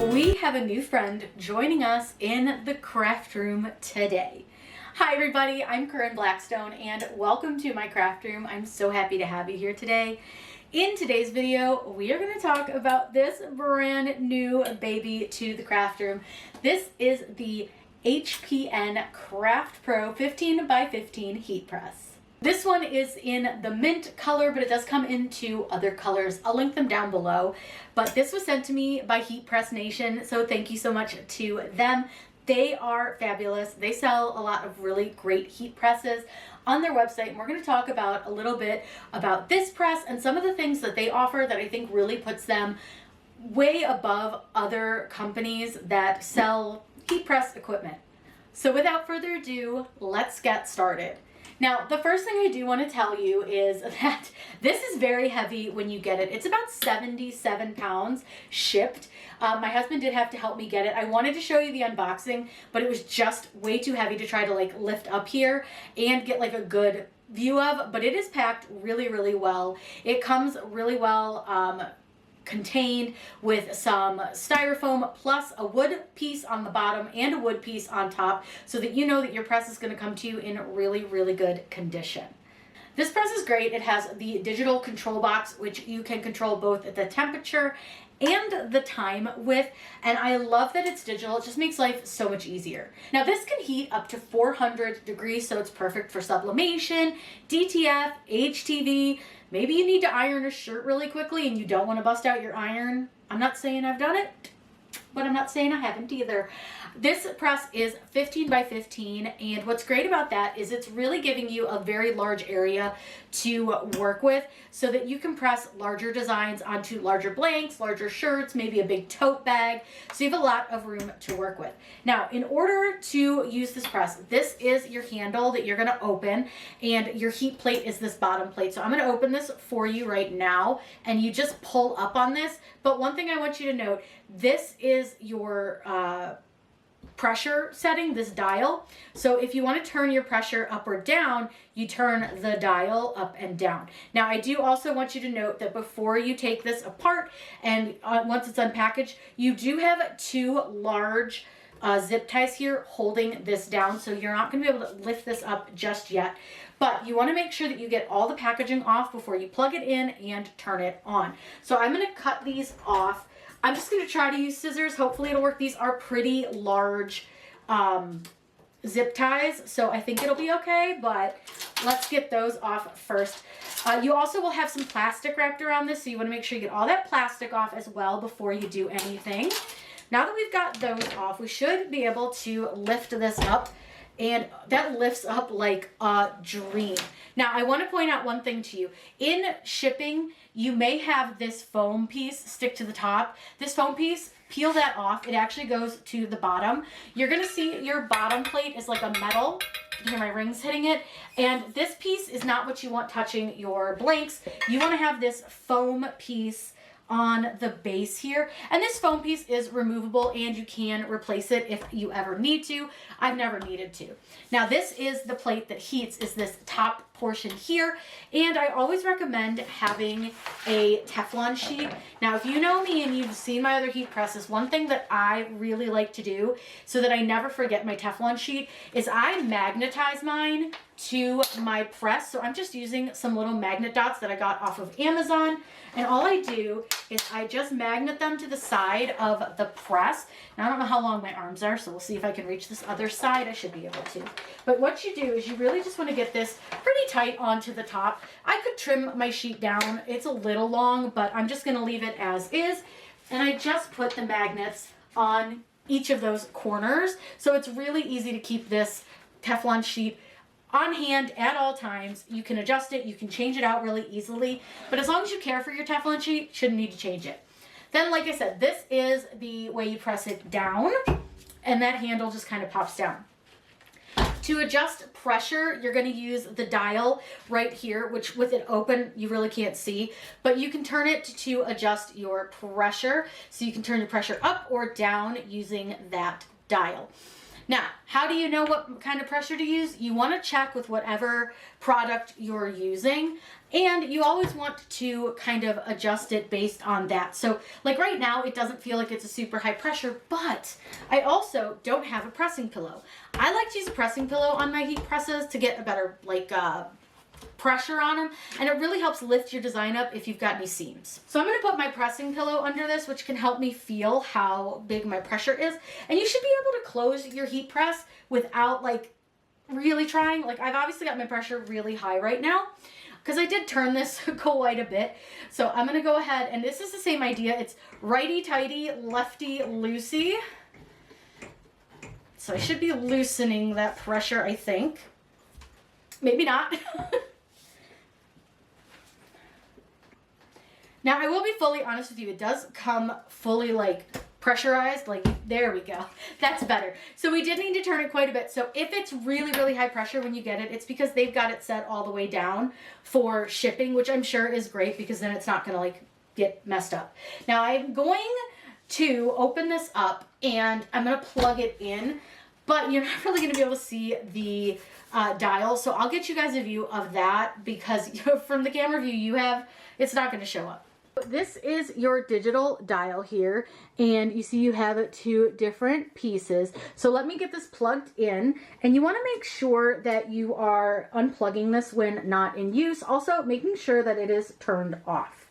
We have a new friend joining us in the craft room today. Hi everybody, I'm Corinne Blackstone and welcome to my craft room. I'm so happy to have you here today. In today's video, we are going to talk about this brand new baby to the craft room. This is the HPN CraftPro 15x15 heat press. This one is in the mint color, but it does come in two other colors. I'll link them down below. But this was sent to me by Heat Press Nation, so thank you so much to them. They are fabulous. They sell a lot of really great heat presses on their website, and we're going to talk about a little bit about this press and some of the things that they offer that I think really puts them way above other companies that sell heat press equipment. So without further ado, let's get started. Now, the first thing I do want to tell you is that this is very heavy when you get it. It's about 77 pounds shipped. My husband did have to help me get it. I wanted to show you the unboxing, but it was just way too heavy to try to like lift up here and get like a good view of, but it is packed really, really well. It comes really well contained with some styrofoam plus a wood piece on the bottom and a wood piece on top so that you know that your press is going to come to you in really, really good condition. This press is great. It has the digital control box, which you can control both the temperature and the time with, and I love that it's digital. It just makes life so much easier. Now this can heat up to 400 degrees, so it's perfect for sublimation, DTF, HTV. Maybe you need to iron a shirt really quickly and you don't want to bust out your iron. I'm not saying I've done it, but I'm not saying I haven't either. This press is 15x15, and what's great about that is it's really giving you a very large area to work with so that you can press larger designs onto larger blanks, larger shirts, maybe a big tote bag. So you have a lot of room to work with. Now, in order to use this press, this is your handle that you're going to open, and your heat plate is this bottom plate. So I'm going to open this for you right now, and you just pull up on this. But one thing I want you to note, this is your pressure setting, this dial. So if you want to turn your pressure up or down, you turn the dial up and down. Now I do also want you to note that before you take this apart and once it's unpackaged, you do have two large zip ties here holding this down, so you're not going to be able to lift this up just yet. But you want to make sure that you get all the packaging off before you plug it in and turn it on. So I'm going to cut these off. I'm just going to try to use scissors. Hopefully it'll work. These are pretty large zip ties, so I think it'll be okay, but let's get those off first. You also will have some plastic wrapped around this, so you want to make sure you get all that plastic off as well before you do anything. Now that we've got those off, we should be able to lift this up, and that lifts up like a dream. Now, I want to point out one thing to you. In shipping, you may have this foam piece stick to the top. This foam piece, peel that off. It actually goes to the bottom. You're going to see your bottom plate is like a metal. You can hear my rings hitting it. And this piece is not what you want touching your blanks. You want to have this foam piece on the base here, and this foam piece is removable and you can replace it if you ever need to. I've never needed to. Now this is the plate that heats, is this top portion here, and I always recommend having a Teflon sheet. Now if you know me and you've seen my other heat presses, one thing that I really like to do so that I never forget my Teflon sheet is I magnetize mine to my press. So I'm just using some little magnet dots that I got off of Amazon, and all I do is I just magnet them to the side of the press. Now I don't know how long my arms are, so we'll see if I can reach this other side. I should be able to. But what you do is you really just want to get this pretty tight onto the top. I could trim my sheet down. It's a little long, but I'm just going to leave it as is. And I just put the magnets on each of those corners. So it's really easy to keep this Teflon sheet on hand at all times. You can adjust it, you can change it out really easily, but as long as you care for your Teflon sheet, you shouldn't need to change it. Then, like I said, this is the way you press it down, and that handle just kind of pops down. To adjust pressure, you're going to use the dial right here, which with it open, you really can't see, but you can turn it to adjust your pressure. So you can turn your pressure up or down using that dial. Now, how do you know what kind of pressure to use? You want to check with whatever product you're using, and you always want to kind of adjust it based on that. So like right now, it doesn't feel like it's a super high pressure, but I also don't have a pressing pillow. I like to use a pressing pillow on my heat presses to get a better pressure on them, and it really helps lift your design up if you've got any seams. So I'm going to put my pressing pillow under this, which can help me feel how big my pressure is. And you should be able to close your heat press without like really trying. Like I've obviously got my pressure really high right now because I did turn this quite a bit. So I'm going to go ahead, and this is the same idea. It's righty tighty, lefty loosey. So I should be loosening that pressure, I think. Maybe not. Now, I will be fully honest with you. It does come fully like pressurized. Like, there we go. That's better. So we did need to turn it quite a bit. So if it's really, really high pressure when you get it, it's because they've got it set all the way down for shipping, which I'm sure is great because then it's not going to like get messed up. Now I'm going to open this up and I'm going to plug it in, but you're not really going to be able to see the dial. So I'll get you guys a view of that because from the camera view it's not going to show up. This is your digital dial here, and you see you have 2 different pieces. So let me get this plugged in, and you want to make sure that you are unplugging this when not in use. Also making sure that it is turned off.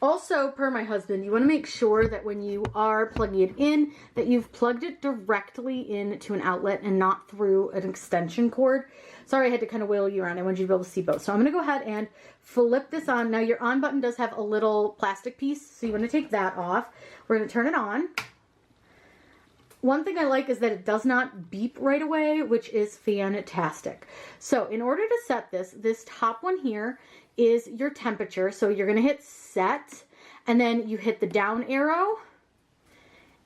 Also, per my husband, you want to make sure that when you are plugging it in, that you've plugged it directly into an outlet and not through an extension cord. Sorry, I had to kind of wheel you around. I wanted you to be able to see both. So I'm going to go ahead and flip this on. Now your on button does have a little plastic piece, so you want to take that off. We're going to turn it on. One thing I like is that it does not beep right away, which is fantastic. So in order to set this top one here is your temperature. So you're going to hit set, and then you hit the down arrow,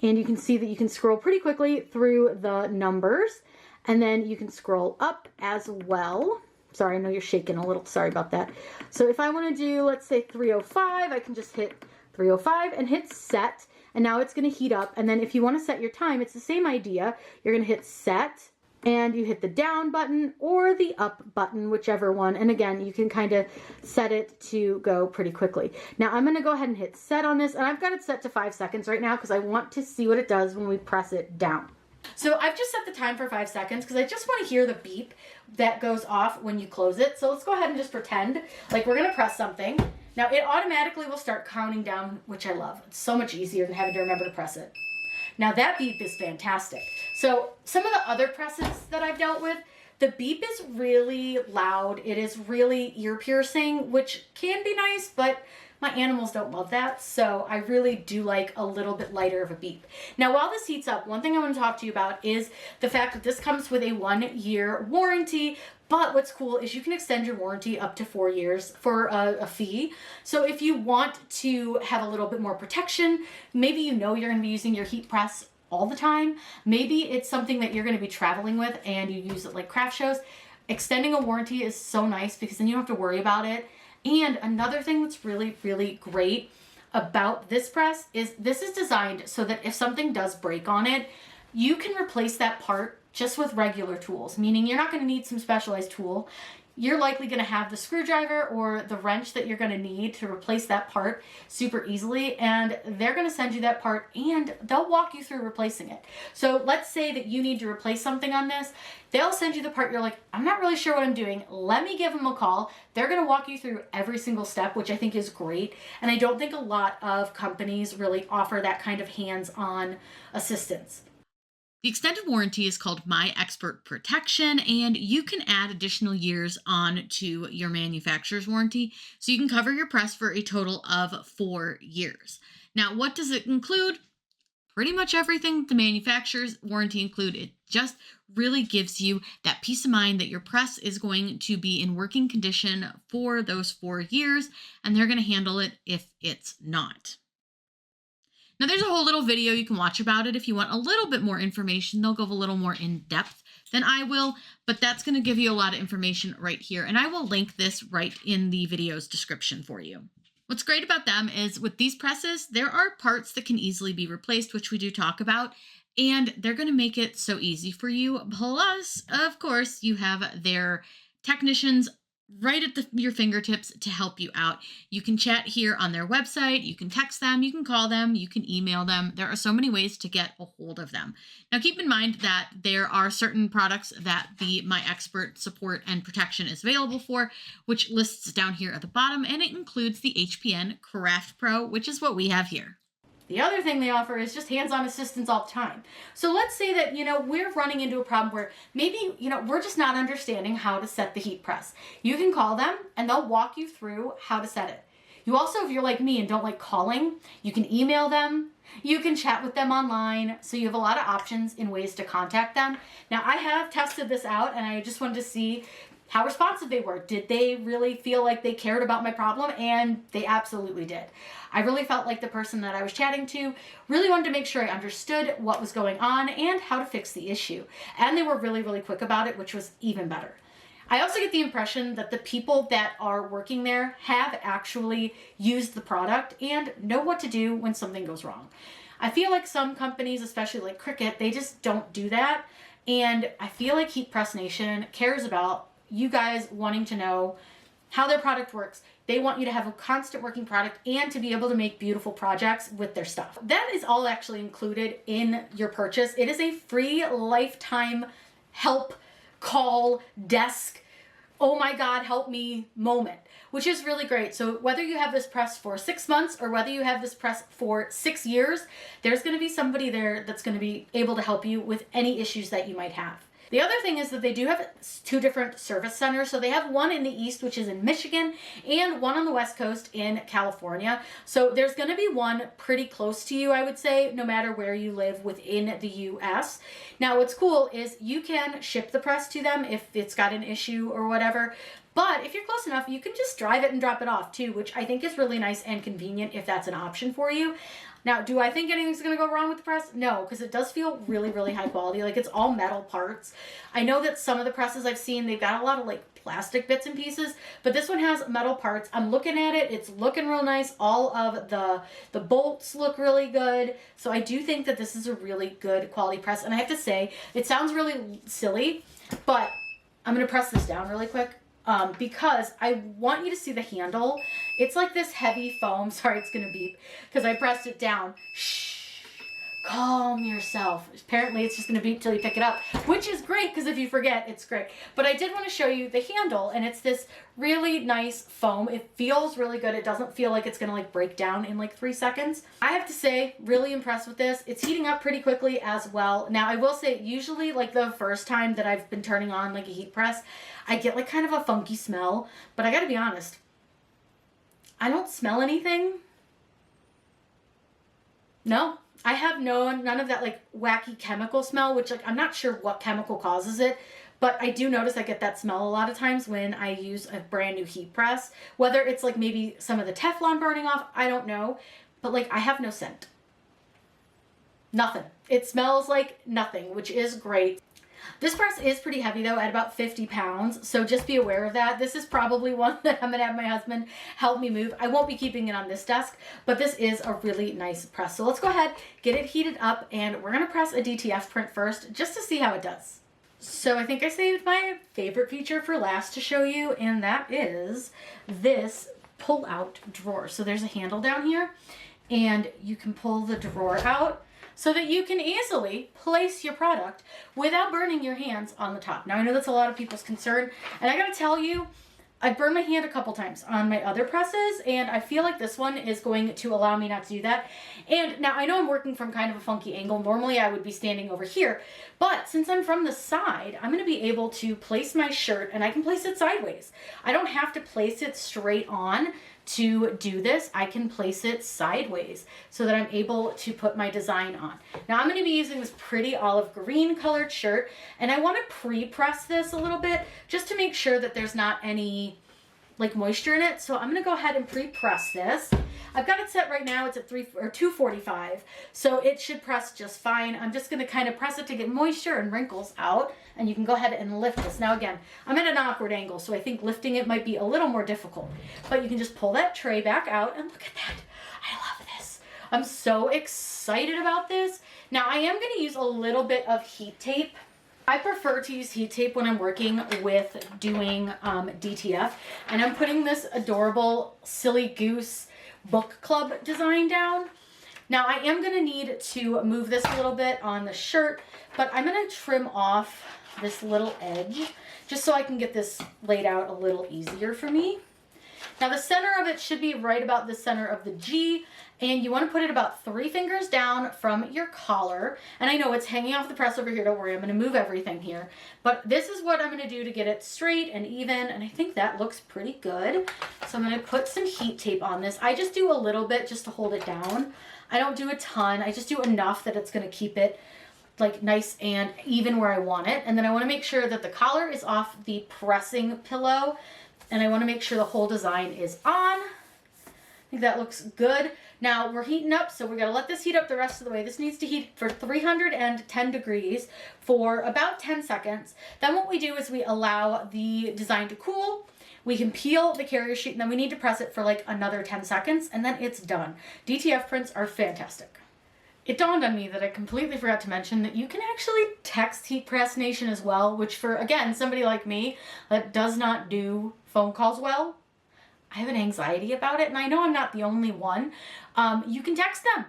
and you can see that you can scroll pretty quickly through the numbers, and then you can scroll up as well. Sorry, I know you're shaking a little. Sorry about that. So if I want to do, let's say 305, I can just hit 305 and hit set, and now it's going to heat up. And then if you want to set your time, it's the same idea. You're going to hit set, and you hit the down button or the up button, whichever one. And again, you can kind of set it to go pretty quickly. Now I'm going to go ahead and hit set on this, and I've got it set to 5 seconds right now because I want to see what it does when we press it down. So I've just set the time for 5 seconds because I just want to hear the beep that goes off when you close it. So let's go ahead and just pretend like we're going to press something. Now it automatically will start counting down, which I love. It's so much easier than having to remember to press it. Now that beep is fantastic. So some of the other presses that I've dealt with, the beep is really loud. It is really ear piercing, which can be nice, but my animals don't love that. So I really do like a little bit lighter of a beep. Now, while this heats up, one thing I want to talk to you about is the fact that this comes with a 1-year warranty. But what's cool is you can extend your warranty up to 4 years for a fee. So if you want to have a little bit more protection, maybe you know you're going to be using your heat press all the time. Maybe it's something that you're going to be traveling with and you use it like craft shows. Extending a warranty is so nice because then you don't have to worry about it. And another thing that's really, really great about this press is this is designed so that if something does break on it, you can replace that part just with regular tools, meaning you're not going to need some specialized tool. You're likely going to have the screwdriver or the wrench that you're going to need to replace that part super easily, and they're going to send you that part and they'll walk you through replacing it. So let's say that you need to replace something on this. They'll send you the part. You're like, I'm not really sure what I'm doing. Let me give them a call. They're going to walk you through every single step, which I think is great. And I don't think a lot of companies really offer that kind of hands-on assistance. The extended warranty is called My Expert Protection, and you can add additional years on to your manufacturer's warranty, so you can cover your press for a total of 4 years. Now, what does it include? Pretty much everything the manufacturer's warranty include. It just really gives you that peace of mind that your press is going to be in working condition for those 4 years, and they're going to handle it if it's not. Now, there's a whole little video you can watch about it if you want a little bit more information. They'll go a little more in depth than I will, but that's going to give you a lot of information right here. And I will link this right in the video's description for you. What's great about them is with these presses, there are parts that can easily be replaced, which we do talk about. and they're going to make it so easy for you. Plus, of course, you have their technicians right at your fingertips to help you out. You can chat here on their website, you can text them, you can call them, you can email them. There are so many ways to get a hold of them. Now, keep in mind that there are certain products that the My Expert support and protection is available for, which lists down here at the bottom, and it includes the HPN CraftPro, which is what we have here. The other thing they offer is just hands-on assistance all the time. So let's say that, we're running into a problem where maybe, we're just not understanding how to set the heat press. You can call them and they'll walk you through how to set it. You also, if you're like me and don't like calling, you can email them. You can chat with them online. So you have a lot of options in ways to contact them. Now, I have tested this out and I just wanted to see how responsive they were. Did they really feel like they cared about my problem? And they absolutely did. I really felt like the person that I was chatting to really wanted to make sure I understood what was going on and how to fix the issue. And they were really, really quick about it, which was even better. I also get the impression that the people that are working there have actually used the product and know what to do when something goes wrong. I feel like some companies, especially like Cricut, they just don't do that. And I feel like Heat Press Nation cares about you guys wanting to know how their product works. They want you to have a constant working product and to be able to make beautiful projects with their stuff. That is all actually included in your purchase. It is a free lifetime help, call, desk, oh my God, help me moment, which is really great. So whether you have this press for 6 months or whether you have this press for 6 years, there's going to be somebody there that's going to be able to help you with any issues that you might have. The other thing is that they do have 2 different service centers. So they have one in the East, which is in Michigan, and one on the West Coast in California. So there's going to be one pretty close to you, I would say, no matter where you live within the US. Now, what's cool is you can ship the press to them if it's got an issue or whatever. But if you're close enough, you can just drive it and drop it off too, which I think is really nice and convenient if that's an option for you. Now, do I think anything's going to go wrong with the press? No, because it does feel really, really high quality. Like, it's all metal parts. I know that some of the presses I've seen, they've got a lot of like plastic bits and pieces, but this one has metal parts. I'm looking at it. It's looking real nice. All of the bolts look really good. So I do think that this is a really good quality press. And I have to say, it sounds really silly, but I'm going to press this down really quick. Because I want you to see the handle. It's like this heavy foam. Sorry, it's going to beep because I pressed it down. Shh, calm yourself. Apparently it's just going to beep till you pick it up, which is great because if you forget, it's great. But I did want to show you the handle, and it's this really nice foam. It feels really good. It doesn't feel like it's going to like break down in like 3 seconds. I have to say, really impressed with this. It's heating up pretty quickly as well. Now, I will say, usually like the first time that I've been turning on like a heat press, I get like kind of a funky smell, but I gotta be honest, I don't smell anything. No, I have none of that like wacky chemical smell, which like I'm not sure what chemical causes it, but I do notice I get that smell a lot of times when I use a brand new heat press, whether it's like maybe some of the Teflon burning off, I don't know, but like I have no scent. Nothing. It smells like nothing, which is great. This press is pretty heavy though, at about 50 pounds, so just be aware of that. This is probably one that I'm gonna have my husband help me move. I won't be keeping it on this desk, but this is a really nice press. So let's go ahead, get it heated up, and we're gonna press a DTF print first, just to see how it does. So I think I saved my favorite feature for last to show you, and that is this pull-out drawer. So there's a handle down here, and you can pull the drawer out, so that you can easily place your product without burning your hands on the top. Now, I know that's a lot of people's concern, and I gotta tell you, I've burned my hand a couple times on my other presses, and I feel like this one is going to allow me not to do that. And now, I know I'm working from kind of a funky angle. Normally, I would be standing over here, but since I'm from the side, I'm gonna be able to place my shirt, and I can place it sideways. I don't have to place it straight on to do this. I can place it sideways so that I'm able to put my design on. Now I'm going to be using this pretty olive green colored shirt, and I want to pre-press this a little bit just to make sure that there's not any like moisture in it. So I'm going to go ahead and pre-press this. I've got it set right now. It's at 245, so it should press just fine. I'm just going to kind of press it to get moisture and wrinkles out, and you can go ahead and lift this. Now again, I'm at an awkward angle, so I think lifting it might be a little more difficult, but you can just pull that tray back out, and look at that. I love this. I'm so excited about this. Now I am going to use a little bit of heat tape. I prefer to use heat tape when I'm working with doing DTF, and I'm putting this adorable Silly Goose book club design down. Now I am going to need to move this a little bit on the shirt, but I'm going to trim off this little edge just so I can get this laid out a little easier for me. Now the center of it should be right about the center of the G, and you want to put it about 3 fingers down from your collar. And I know it's hanging off the press over here, don't worry, I'm going to move everything here. But this is what I'm going to do to get it straight and even, and I think that looks pretty good. So I'm going to put some heat tape on this. I just do a little bit just to hold it down. I don't do a ton, I just do enough that it's going to keep it like nice and even where I want it. And then I want to make sure that the collar is off the pressing pillow, and I want to make sure the whole design is on. I think that looks good. Now we're heating up, so we're going to let this heat up the rest of the way. This needs to heat for 310 degrees for about 10 seconds. Then what we do is we allow the design to cool. We can peel the carrier sheet, and then we need to press it for like another 10 seconds, and then it's done. DTF prints are fantastic. It dawned on me that I completely forgot to mention that you can actually text HeatPress Nation as well, which for, again, somebody like me that does not do phone calls well, I have an anxiety about it, and I know I'm not the only one. You can text them,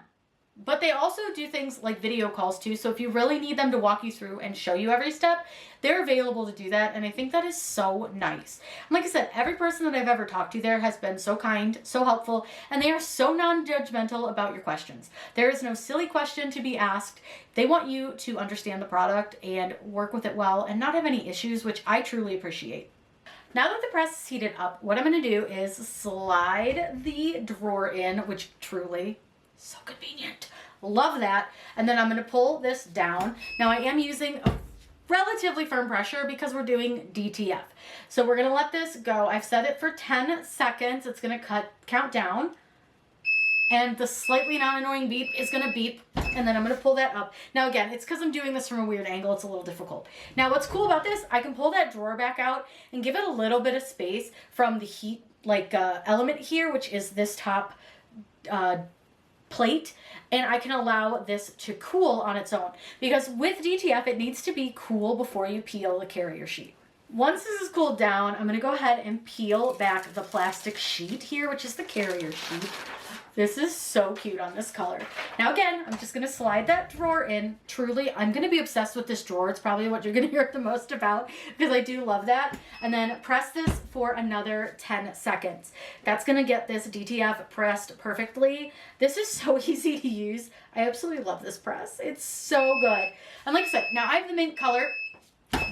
but they also do things like video calls too, so if you really need them to walk you through and show you every step, they're available to do that, and I think that is so nice. And like I said, every person that I've ever talked to there has been so kind, so helpful, and they are so non-judgmental about your questions. There is no silly question to be asked. They want you to understand the product and work with it well and not have any issues, which I truly appreciate. Now that the press is heated up, what I'm going to do is slide the drawer in, which truly, so convenient. Love that. And then I'm going to pull this down. Now I am using a relatively firm pressure because we're doing DTF. So we're going to let this go. I've set it for 10 seconds. It's going to count down. And the slightly non-annoying beep is going to beep, and then I'm going to pull that up. Now again, it's because I'm doing this from a weird angle, it's a little difficult. Now what's cool about this, I can pull that drawer back out and give it a little bit of space from the heat element here, which is this top plate, and I can allow this to cool on its own. Because with DTF, it needs to be cool before you peel the carrier sheet. Once this is cooled down, I'm going to go ahead and peel back the plastic sheet here, which is the carrier sheet. This is so cute on this color. Now again, I'm just going to slide that drawer in. Truly, I'm going to be obsessed with this drawer. It's probably what you're going to hear the most about because I do love that. And then press this for another 10 seconds. That's going to get this DTF pressed perfectly. This is so easy to use. I absolutely love this press. It's so good. And like I said, now I have the mint color,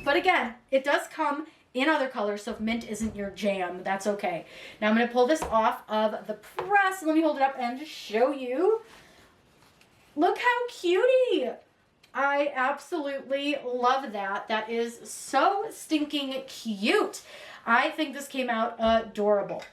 but again, it does come in other colors, so if mint isn't your jam, that's okay. Now I'm going to pull this off of the press. Let me hold it up and just show you. Look how cutie! I absolutely love that. That is so stinking cute. I think this came out adorable.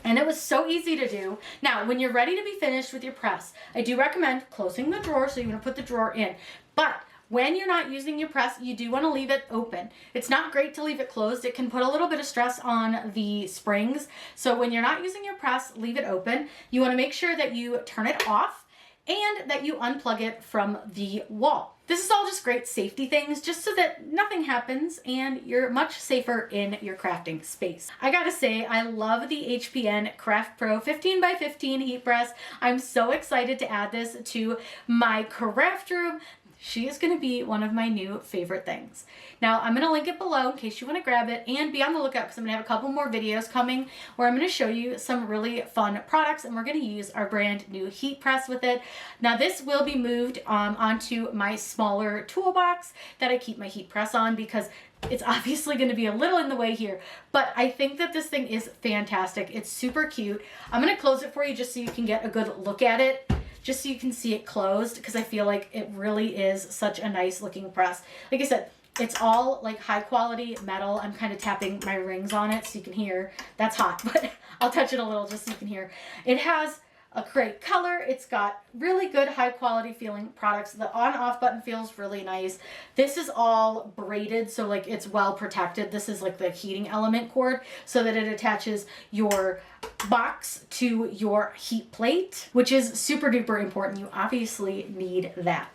And it was so easy to do. Now, when you're ready to be finished with your press, I do recommend closing the drawer, so you're going to put the drawer in. But when you're not using your press, you do want to leave it open. It's not great to leave it closed. It can put a little bit of stress on the springs. So when you're not using your press, leave it open. You want to make sure that you turn it off and that you unplug it from the wall. This is all just great safety things, just so that nothing happens and you're much safer in your crafting space. I gotta say, I love the HPN CraftPro 15x15 heat press. I'm so excited to add this to my craft room. She is going to be one of my new favorite things. Now, I'm going to link it below in case you want to grab it, and be on the lookout because I'm going to have a couple more videos coming where I'm going to show you some really fun products, and we're going to use our brand new heat press with it. Now, this will be moved onto my smaller toolbox that I keep my heat press on because it's obviously going to be a little in the way here, but I think that this thing is fantastic. It's super cute. I'm going to close it for you just so you can get a good look at it, just so you can see it closed, because I feel like it really is such a nice looking press. Like I said, it's all like high quality metal. I'm kind of tapping my rings on it so you can hear. That's hot, but I'll touch it a little just so you can hear. It has a great color. It's got really good high quality feeling products. The on off button feels really nice. This is all braided, so like it's well protected. This is like the heating element cord so that it attaches your box to your heat plate, which is super duper important. You obviously need that.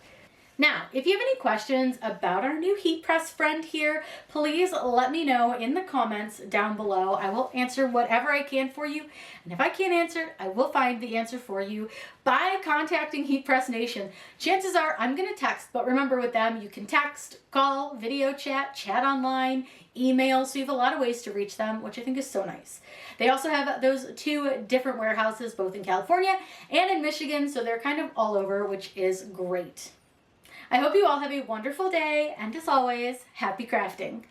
Now, if you have any questions about our new heat press friend here, please let me know in the comments down below. I will answer whatever I can for you. And if I can't answer, I will find the answer for you by contacting Heat Press Nation. Chances are I'm going to text, but remember with them, you can text, call, video chat, chat online, email, so you have a lot of ways to reach them, which I think is so nice. They also have those 2 different warehouses, both in California and in Michigan, so they're kind of all over, which is great. I hope you all have a wonderful day, and as always, happy crafting.